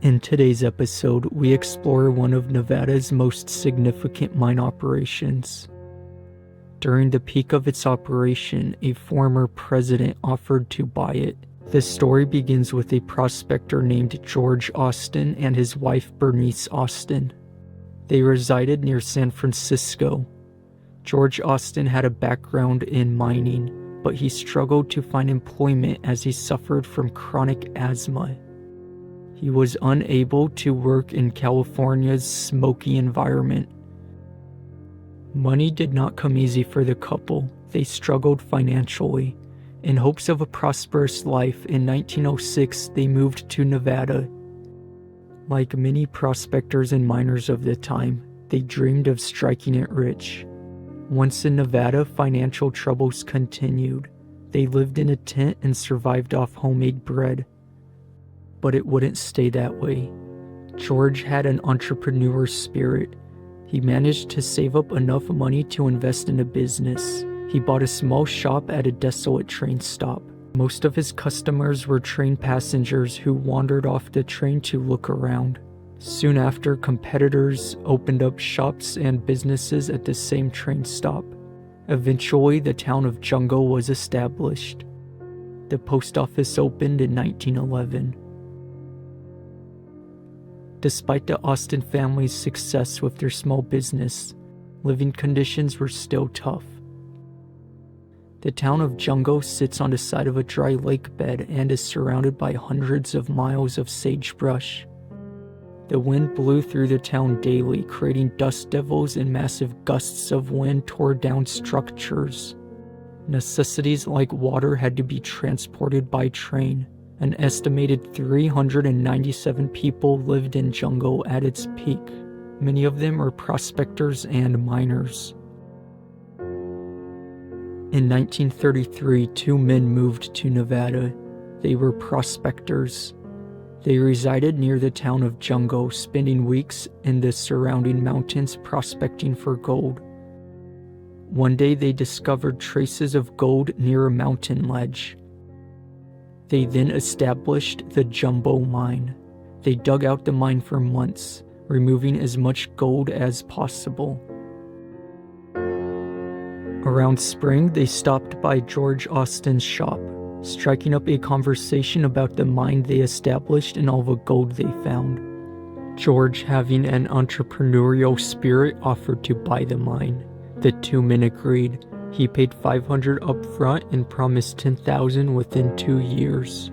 In today's episode, we explore one of Nevada's most significant mine operations. During the peak of its operation, a former president offered to buy it. The story begins with a prospector named George Austin and his wife Bernice Austin. They resided near San Francisco. George Austin had a background in mining, but he struggled to find employment as he suffered from chronic asthma. He was unable to work in California's smoky environment. Money did not come easy for the couple. They struggled financially. In hopes of a prosperous life, in 1906 they moved to Nevada. Like many prospectors and miners of the time, they dreamed of striking it rich. Once in Nevada, financial troubles continued. They lived in a tent and survived off homemade bread. But it wouldn't stay that way. George had an entrepreneur spirit. He managed to save up enough money to invest in a business. He bought a small shop at a desolate train stop. Most of his customers were train passengers who wandered off the train to look around. Soon after, competitors opened up shops and businesses at the same train stop. Eventually, the town of Jungle was established. The post office opened in 1911. Despite the Austin family's success with their small business, living conditions were still tough. The town of Jungle sits on the side of a dry lake bed and is surrounded by hundreds of miles of sagebrush. The wind blew through the town daily, creating dust devils and massive gusts of wind tore down structures. Necessities like water had to be transported by train. An estimated 397 people lived in Jungle at its peak. Many of them were prospectors and miners. In 1933, two men moved to Nevada. They were prospectors. They resided near the town of Jungle, spending weeks in the surrounding mountains prospecting for gold. One day they discovered traces of gold near a mountain ledge. They then established the Jumbo Mine. They dug out the mine for months, removing as much gold as possible. Around spring, they stopped by George Austin's shop, striking up a conversation about the mine they established and all the gold they found. George, having an entrepreneurial spirit, offered to buy the mine. The two men agreed. He paid $500 up front and promised $10,000 within 2 years.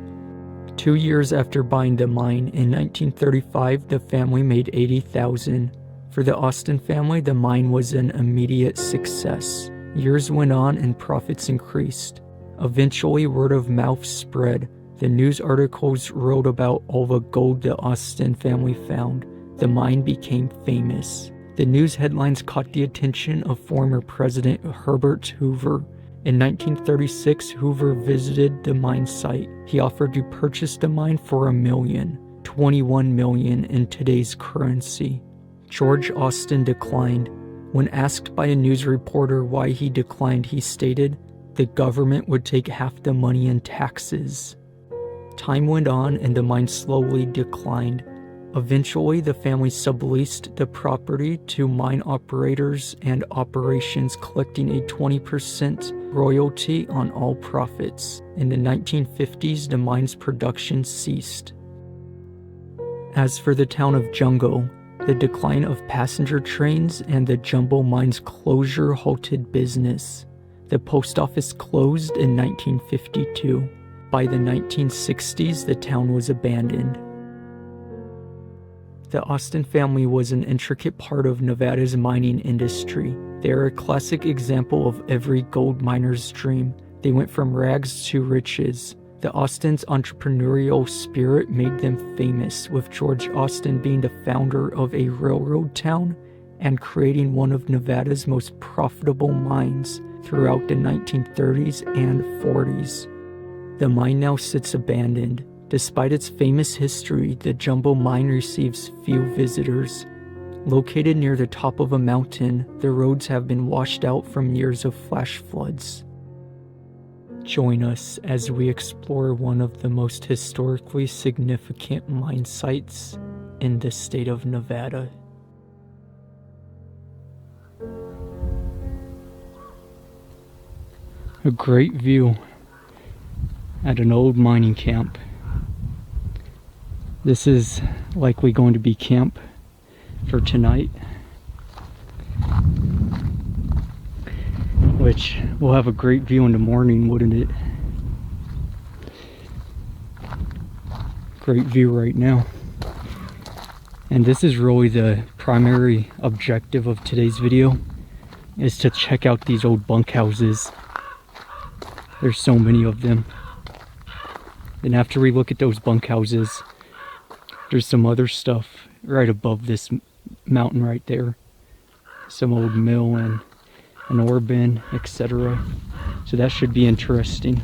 2 years after buying the mine, in 1935, the family made $80,000. For the Austin family, the mine was an immediate success. Years went on and profits increased. Eventually, word of mouth spread. The news articles wrote about all the gold the Austin family found. The mine became famous. The news headlines caught the attention of former President Herbert Hoover. In 1936, Hoover visited the mine site. He offered to purchase the mine for $1 million, $21 million in today's currency. George Austin declined. When asked by a news reporter why he declined, he stated, "The government would take half the money in taxes." Time went on and the mine slowly declined. Eventually, the family subleased the property to mine operators and operations, collecting a 20% royalty on all profits. In the 1950s, the mine's production ceased. As for the town of Jungle, the decline of passenger trains and the Jumbo Mine's closure halted business. The post office closed in 1952. By the 1960s, the town was abandoned. The Austin family was an intricate part of Nevada's mining industry. They are a classic example of every gold miner's dream. They went from rags to riches. The Austin's entrepreneurial spirit made them famous, with George Austin being the founder of a railroad town and creating one of Nevada's most profitable mines throughout the 1930s and 40s. The mine now sits abandoned. Despite its famous history, the Jumbo Mine receives few visitors. Located near the top of a mountain, the roads have been washed out from years of flash floods. Join us as we explore one of the most historically significant mine sites in the state of Nevada. A great view at an old mining camp. This is likely going to be camp for tonight, which will have a great view in the morning, wouldn't it? Great view right now. And this is really the primary objective of today's video, is to check out these old bunkhouses. There's so many of them. And after we look at those bunkhouses, there's some other stuff right above this mountain right there. Some old mill and an ore bin, etc. So that should be interesting.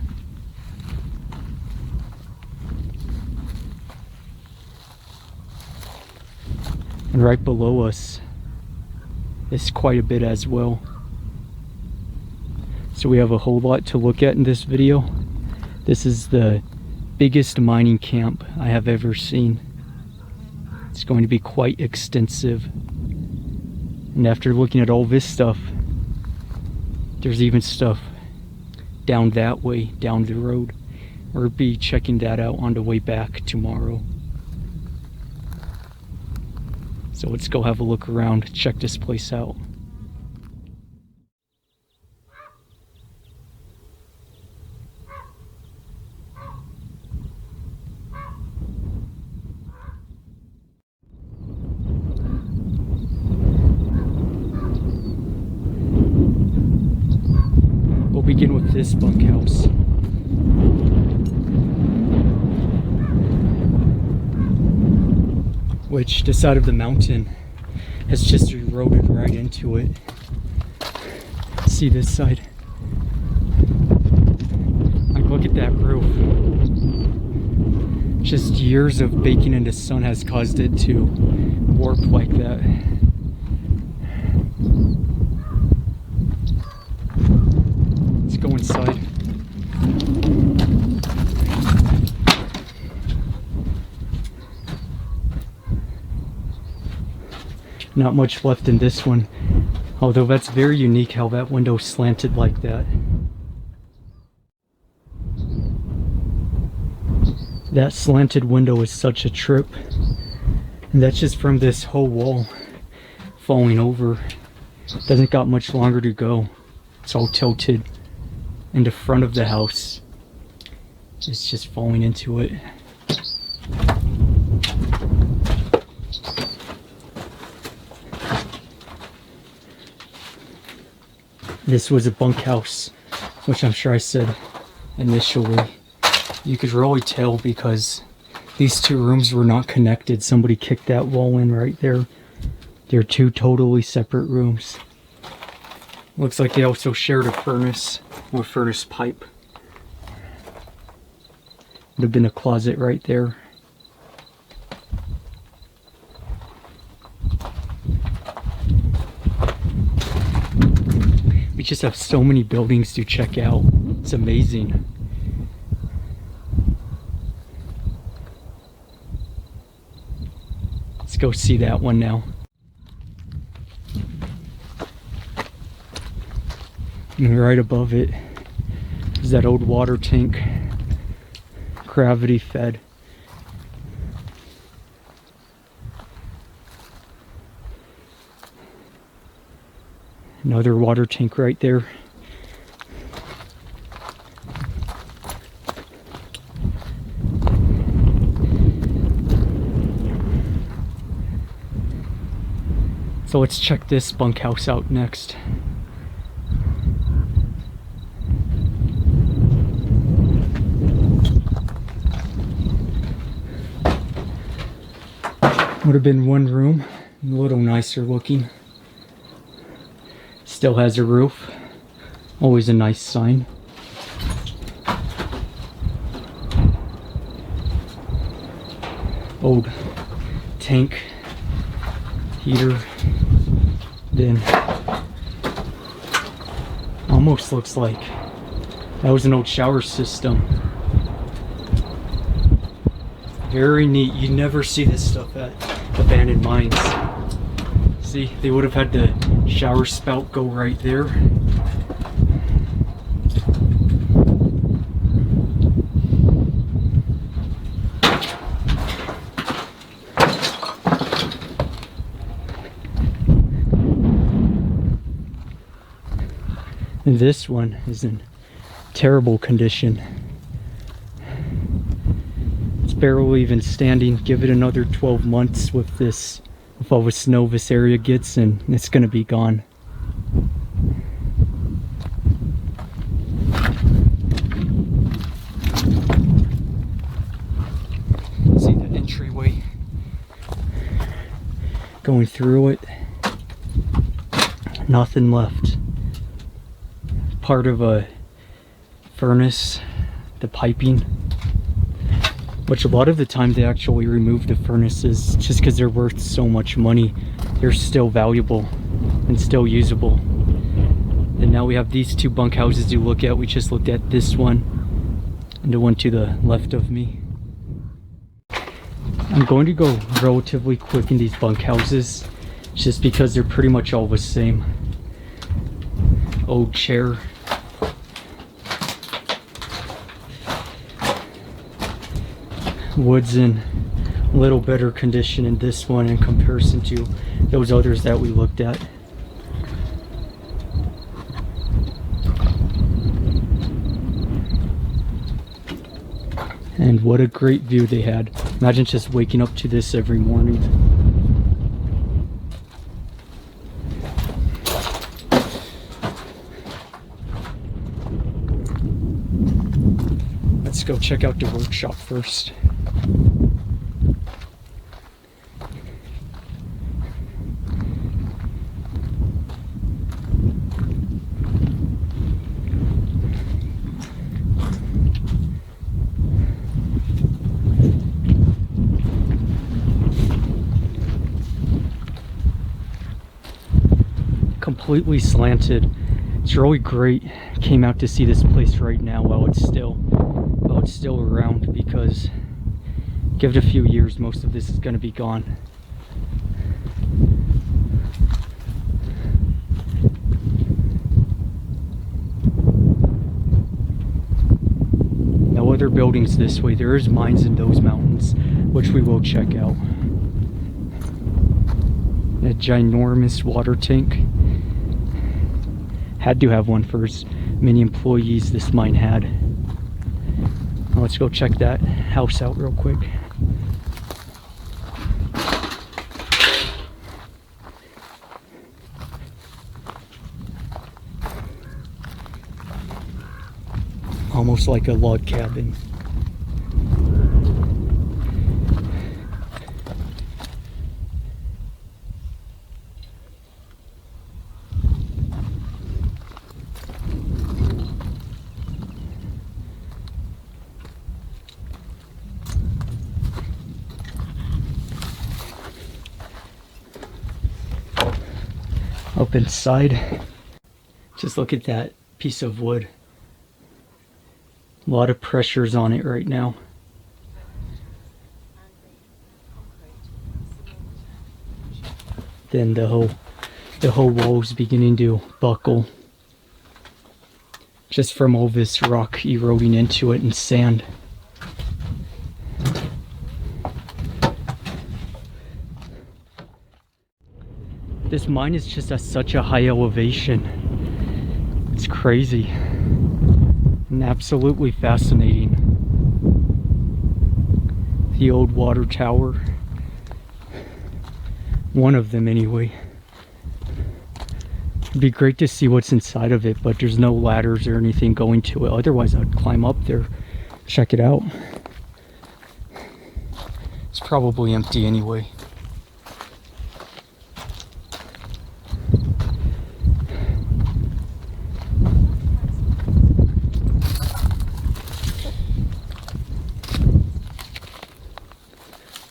And right below us is quite a bit as well. So we have a whole lot to look at in this video. This is the biggest mining camp I have ever seen. It's going to be quite extensive. And after looking at all this stuff, there's even stuff down that way, down the road. We'll be checking that out on the way back tomorrow. So let's go have a look around, check this place out. We'll begin with this bunkhouse. Which the side of the mountain has just eroded right into it. See this side? Like, look at that roof. Just years of baking in the sun has caused it to warp like that. Let's go inside. Not much left in this one, although that's very unique how that window slanted like that. That slanted window is such a trip, and that's just from this whole wall falling over. Doesn't got much longer to go. It's all tilted, and the front of the house is just falling into it. This was a bunkhouse, which I'm sure I said initially. You could really tell because these two rooms were not connected. Somebody kicked that wall in right there. They're two totally separate rooms. Looks like they also shared a furnace or furnace pipe. Would have been a closet right there. We just have so many buildings to check out. It's amazing. Let's go see that one now. And right above it is that old water tank, gravity fed. Another water tank right there. So let's check this bunkhouse out next. Would have been one room, a little nicer looking. Still has a roof, always a nice sign. Old tank, heater, then almost looks like That was an old shower system. Very neat. You never see this stuff at abandoned mines. See, they would have had the shower spout go right there. And this one is in terrible condition. It's barely even standing. Give it another 12 months with all the snow this area gets, and it's gonna be gone. See the entryway going through it. Nothing left. Part of a furnace, the piping, which a lot of the time they actually remove the furnaces just because they're worth so much money. They're still valuable and still usable. And now we have these two bunkhouses to look at. We just looked at this one and the one to the left of me. I'm going to go relatively quick in these bunkhouses just because they're pretty much all the same. Old chair. Wood's in a little better condition in this one in comparison to those others that we looked at. And what a great view they had. Imagine just waking up to this every morning. Let's go check out the workshop first. Completely slanted. It's really great. Came out to see this place right now while it's still around, because give it a few years, most of this is going to be gone. No other buildings this way. There is mines in those mountains, which we will check out. A ginormous water tank. Had to have one for as many employees this mine had. Now let's go check that house out real quick. Almost like a log cabin. Up inside, just look at that piece of wood. A lot of pressures on it right now. Then the whole wall is beginning to buckle, just from all this rock eroding into it and sand. This mine is just at such a high elevation. It's crazy and absolutely fascinating. The old water tower. One of them anyway. It'd be great to see what's inside of it, but there's no ladders or anything going to it. Otherwise I'd climb up there, check it out. It's probably empty anyway.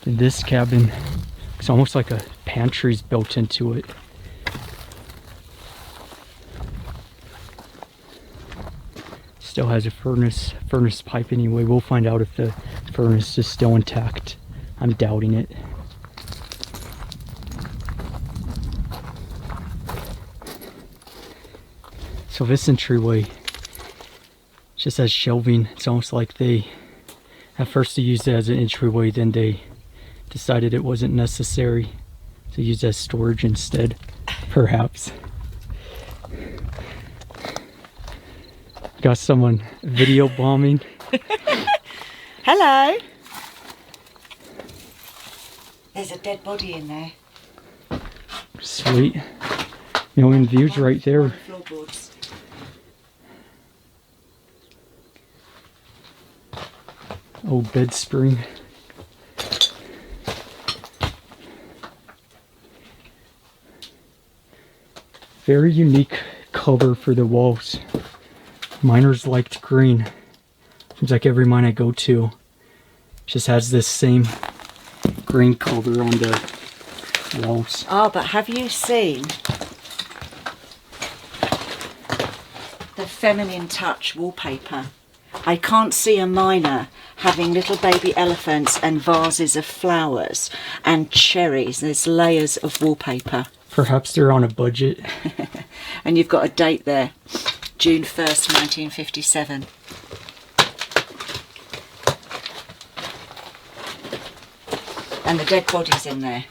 This cabin, it's almost like a pantry's built into it. still has a furnace pipe anyway. We'll find out if the furnace is still intact. I'm doubting it. So this entryway just has shelving. It's almost like they, at first they used it as an entryway, then they decided it wasn't necessary to use as storage instead, perhaps. Got someone video bombing. Hello. There's a dead body in there. Sweet. Million views right there. Floorboards. Old bed spring. Very unique color for the walls. Miners liked green. Seems like every mine I go to just has this same green color on the walls. Oh, but have you seen the feminine touch wallpaper? I can't see a miner having little baby elephants and vases of flowers and cherries. There's layers of wallpaper. Perhaps they're on a budget. And you've got a date there, June 1st, 1957. And the dead body's in there.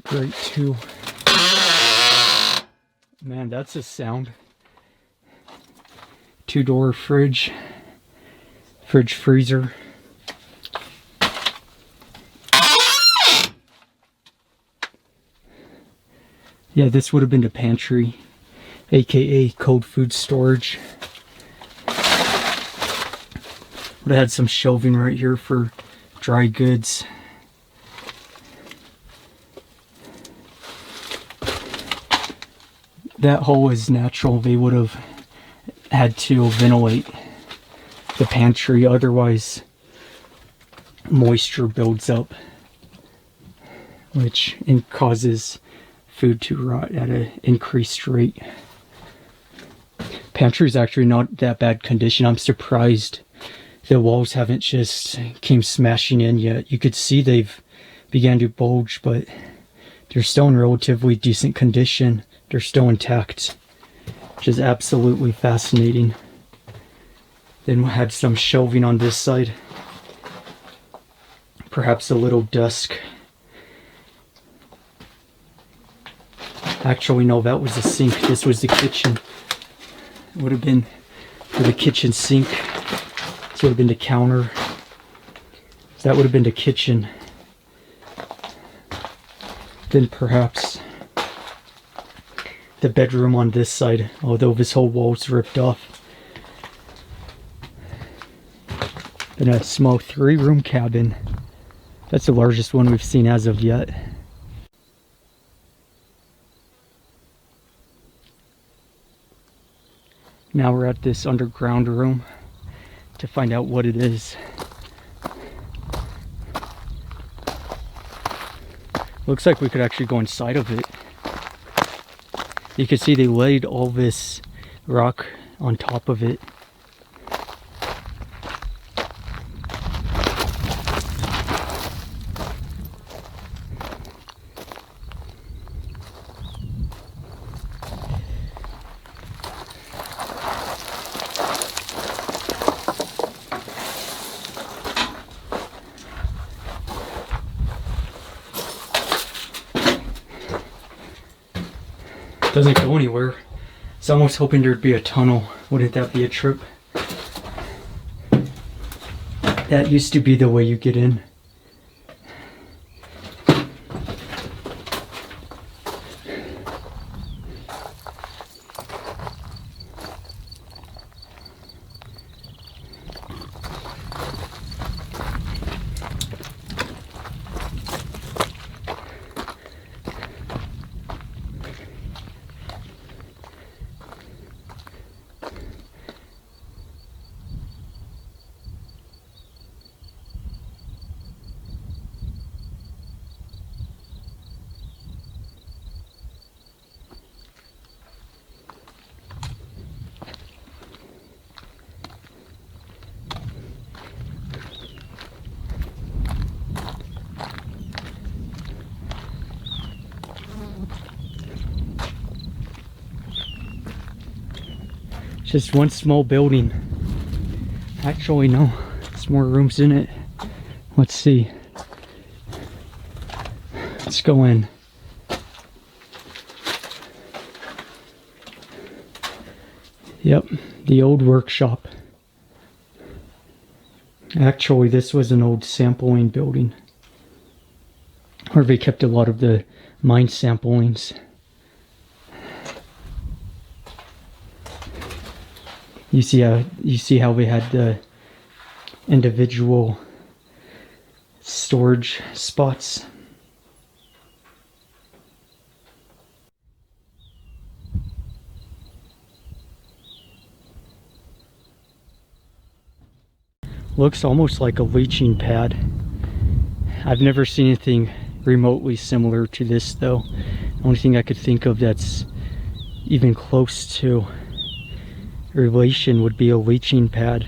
Great too. Man, that's a sound. Two-door fridge, freezer. Yeah, this would have been the pantry, aka cold food storage. Would have had some shelving right here for dry goods. That hole is natural. They would have had to ventilate the pantry, otherwise moisture builds up, which causes food to rot at an increased rate. Pantry is actually not that bad condition. I'm surprised the walls haven't just came smashing in yet. You could see they've began to bulge, but they're still in relatively decent condition. They're still intact, which is absolutely fascinating. Then we had some shelving on this side. Perhaps a little desk. Actually, no, that was the sink. This was the kitchen. It would have been for the kitchen sink. This would have been the counter. So that would have been the kitchen. Then perhaps the bedroom on this side, although this whole wall's ripped off. Then a small 3-room cabin. That's the largest one we've seen as of yet. Now we're at this underground room to find out what it is. Looks like we could actually go inside of it. You can see they laid all this rock on top of it. Doesn't go anywhere. It's almost hoping there'd be a tunnel. Wouldn't that be a trip? That used to be the way you get in. Just one small building. Actually, no. There's more rooms in it. Let's see. Let's go in. Yep, the old workshop. Actually, this was an old sampling building, where they kept a lot of the mine samplings. You see how we had the individual storage spots. Looks almost like a leaching pad. I've never seen anything remotely similar to this though. The only thing I could think of that's even close to relation would be a leaching pad.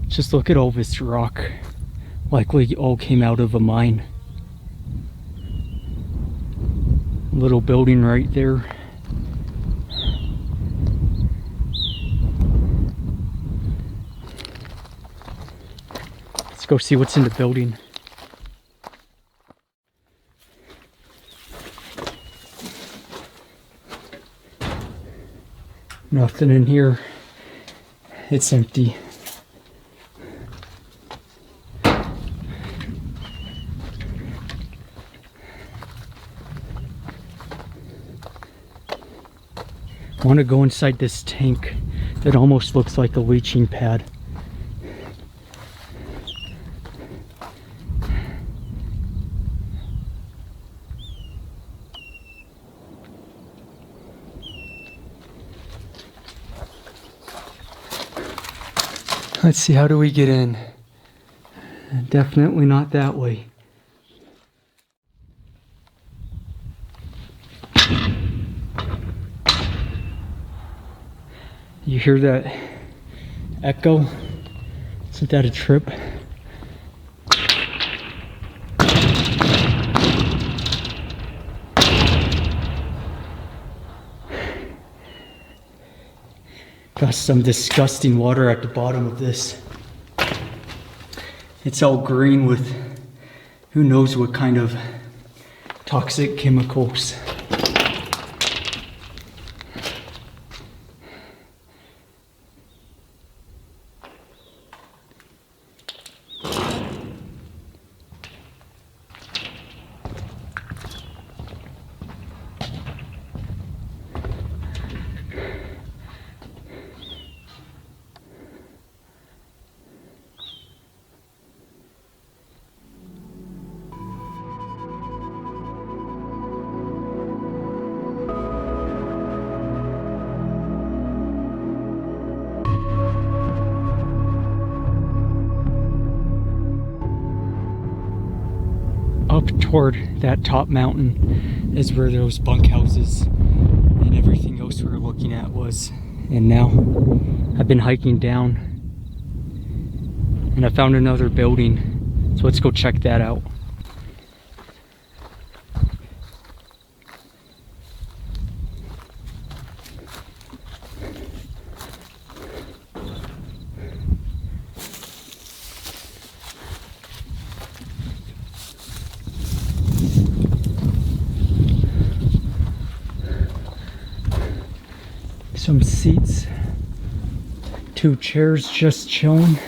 Just look at all this rock. Likely all came out of a mine. Little building right there. Let's go see what's in the building. Nothing in here. It's empty. I want to go inside this tank that almost looks like a leaching pad. Let's see, how do we get in? Definitely not that way. You hear that echo? Isn't that a trip? Got some disgusting water at the bottom of this. It's all green with who knows what kind of toxic chemicals. Up toward that top mountain is where those bunkhouses and everything else we were looking at was. And now I've been hiking down and I found another building. So let's go check that out. Some seats, 2 chairs just chilling.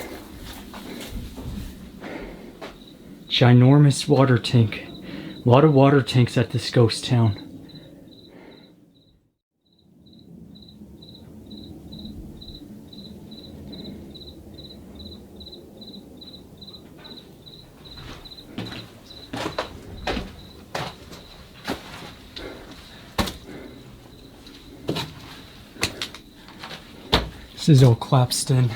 Ginormous water tank. A lot of water tanks at this ghost town. This is all collapsed in.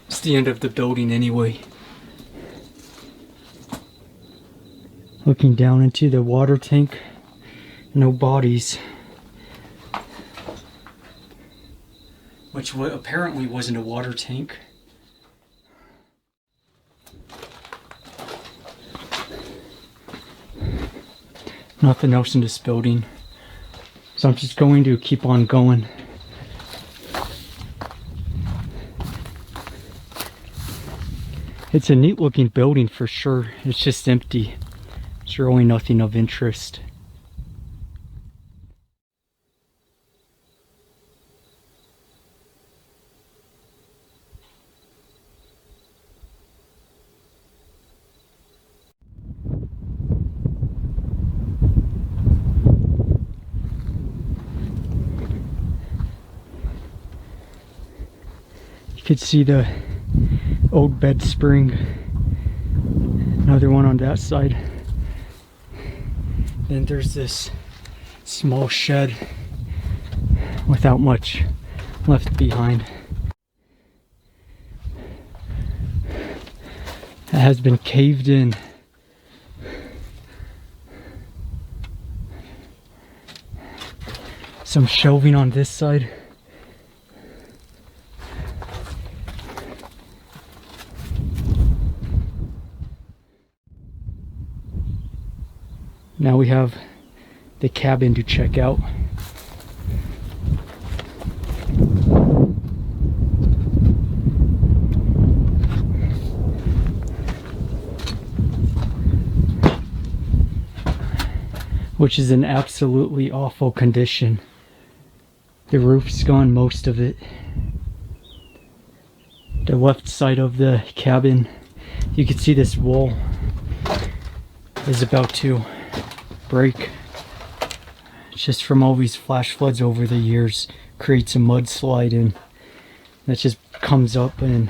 It's the end of the building anyway. Looking down into the water tank, no bodies. Which apparently wasn't a water tank. Nothing else in this building. So I'm just going to keep on going. It's a neat looking building for sure. It's just empty. There's really nothing of interest. You could see the old bed spring. Another one on that side. Then there's this small shed without much left behind. It has been caved in. Some shelving on this side. Now we have the cabin to check out. Which is in absolutely awful condition. The roof's gone, most of it. The left side of the cabin, you can see this wall is about to break. Just from all these flash floods over the years, creates a mudslide, and that just comes up, and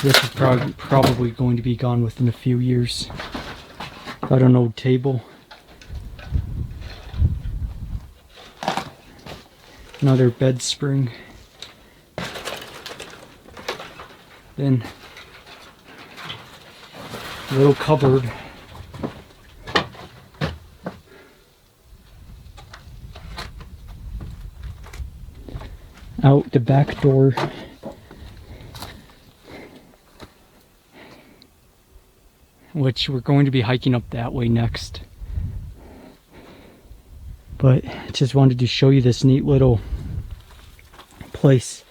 this is probably going to be gone within a few years. Got an old table. Another bed spring. Then a little cupboard. Out the back door. Which we're going to be hiking up that way next. But I just wanted to show you this neat little place.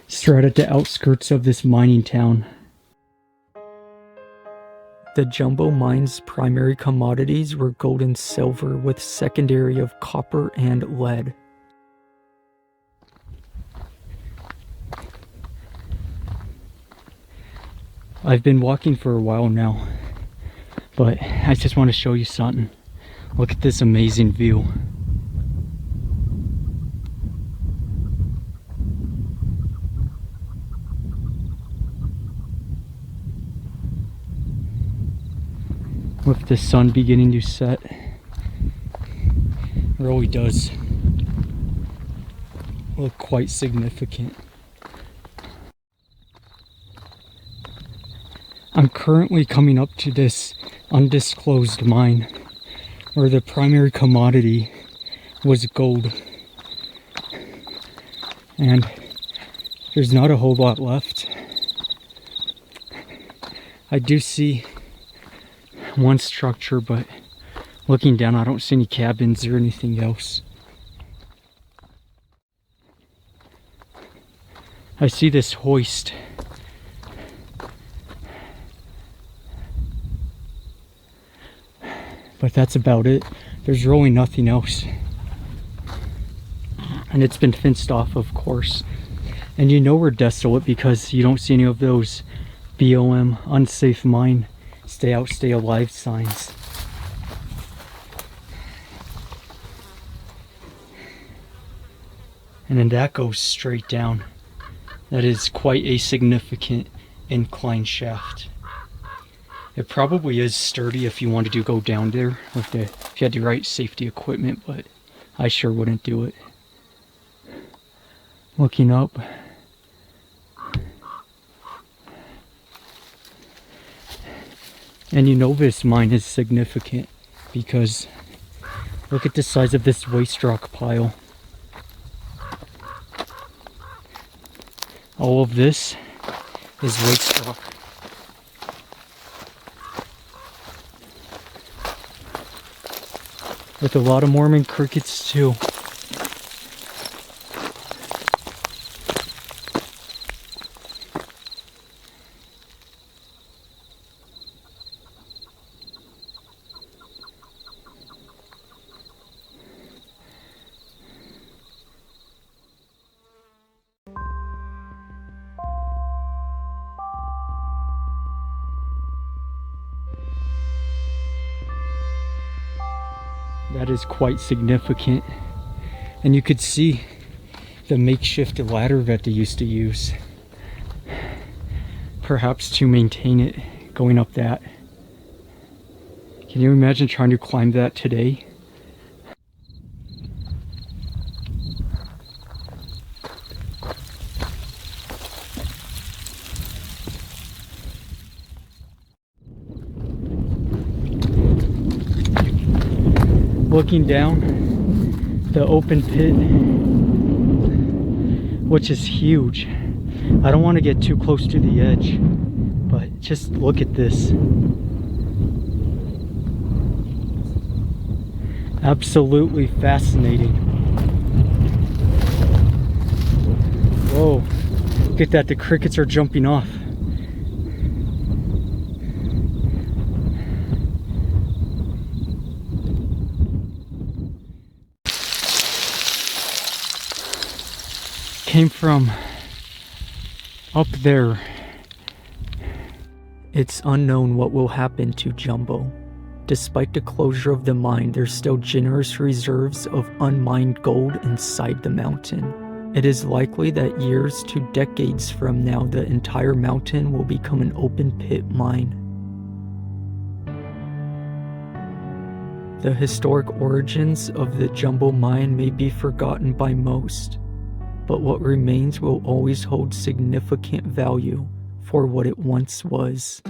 Just right at the outskirts of this mining town. The Jumbo mine's primary commodities were gold and silver, with secondary of copper and lead. I've been walking for a while now, but I just want to show you something. Look at this amazing view. With the sun beginning to set, it really does look quite significant. I'm currently coming up to this undisclosed mine where the primary commodity was gold, and there's not a whole lot left. I do see one structure, but looking down I don't see any cabins or anything else. I see this hoist. But that's about it. There's really nothing else. And it's been fenced off, of course. And you know we're desolate because you don't see any of those BOM, unsafe mine, stay out, stay alive signs. And then that goes straight down. That is quite a significant incline shaft. It probably is sturdy if you wanted to go down there if you had the right safety equipment, but I sure wouldn't do it. Looking up. And you know this mine is significant because look at the size of this waste rock pile. All of this is waste rock. With a lot of Mormon crickets too. That is quite significant. And you could see the makeshift ladder that they used to use, perhaps to maintain it, going up that. Can you imagine trying to climb that today? Looking down the open pit, which is huge. I don't want to get too close to the edge, but just look at this. Absolutely fascinating. Whoa, look at that, the crickets are jumping off. Came from up there. It's unknown what will happen to Jumbo. Despite the closure of the mine, there's still generous reserves of unmined gold inside the mountain. It is likely that years to decades from now, the entire mountain will become an open pit mine. The historic origins of the Jumbo mine may be forgotten by most, but what remains will always hold significant value for what it once was.